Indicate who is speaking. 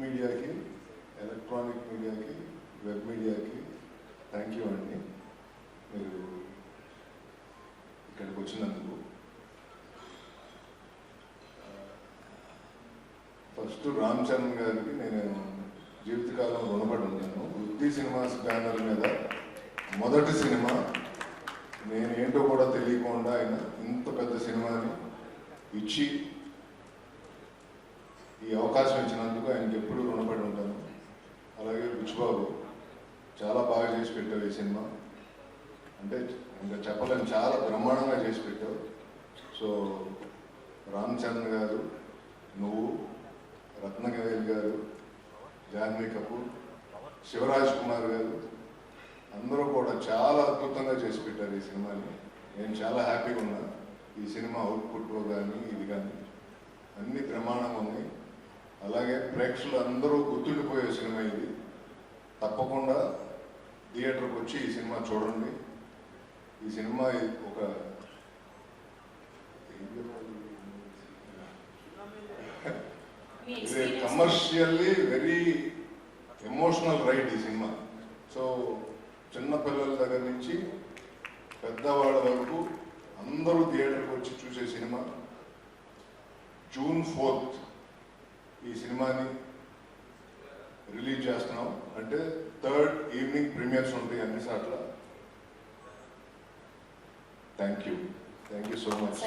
Speaker 1: మీడియాకి, ఎలక్ట్రానిక్ మీడియాకి, వెబ్ మీడియాకి థ్యాంక్ యూ అండి. మీరు ఇక్కడికి వచ్చినందుకు. ఫస్ట్ రామ్ చరణ్ గారికి నేను జీవితకాలం రుణపడి ఉన్నాను. వృత్తి సినిమాస్ బ్యానర్ మీద మొదటి సినిమా, నేనేంటో కూడా తెలియకుండా ఆయన ఇంత పెద్ద సినిమాని ఇచ్చి ఈ అవకాశం ఇచ్చినందుకు ఆయనకి ఎప్పుడూ రుణపడి ఉంటాను. అలాగే బుచ్చిబాబు చాలా బాగా చేసి పెట్టావు ఈ సినిమా, అంటే ఇంకా చెప్పలేము, చాలా బ్రహ్మాండంగా చేసి పెట్టావు. సో రామ్ చరణ్ గారు, నువ్వు, రత్నగవేల్ గారు, జాహ్నవి కపూర్, శివరాజ్ కుమార్ గారు అందరూ కూడా చాలా అద్భుతంగా చేసి పెట్టారు ఈ సినిమాని. నేను చాలా హ్యాపీగా ఉన్నా. ఈ సినిమా అవుట్పుట్లో కానీ ఇది కానీ అన్ని ప్రమాణంగా ఉన్నాయి. అలాగే ప్రేక్షకులు అందరూ గుర్తుండిపోయే సినిమా ఇది. తప్పకుండా థియేటర్కి వచ్చి ఈ సినిమా చూడండి. ఈ సినిమా ఒక కమర్షియల్లీ వెరీ ఎమోషనల్ రైడ్ ఈ సినిమా. సో చిన్న పిల్లల దగ్గర నుంచి పెద్దవాళ్ళ వరకు అందరూ థియేటర్కి వచ్చి చూసే సినిమా. June 4th ఈ సినిమాని రిలీజ్ చేస్తున్నాం. అంటే 3rd ఈవినింగ్ ప్రీమియర్స్ ఉంటాయి అన్ని సార్లు. Thank you so much.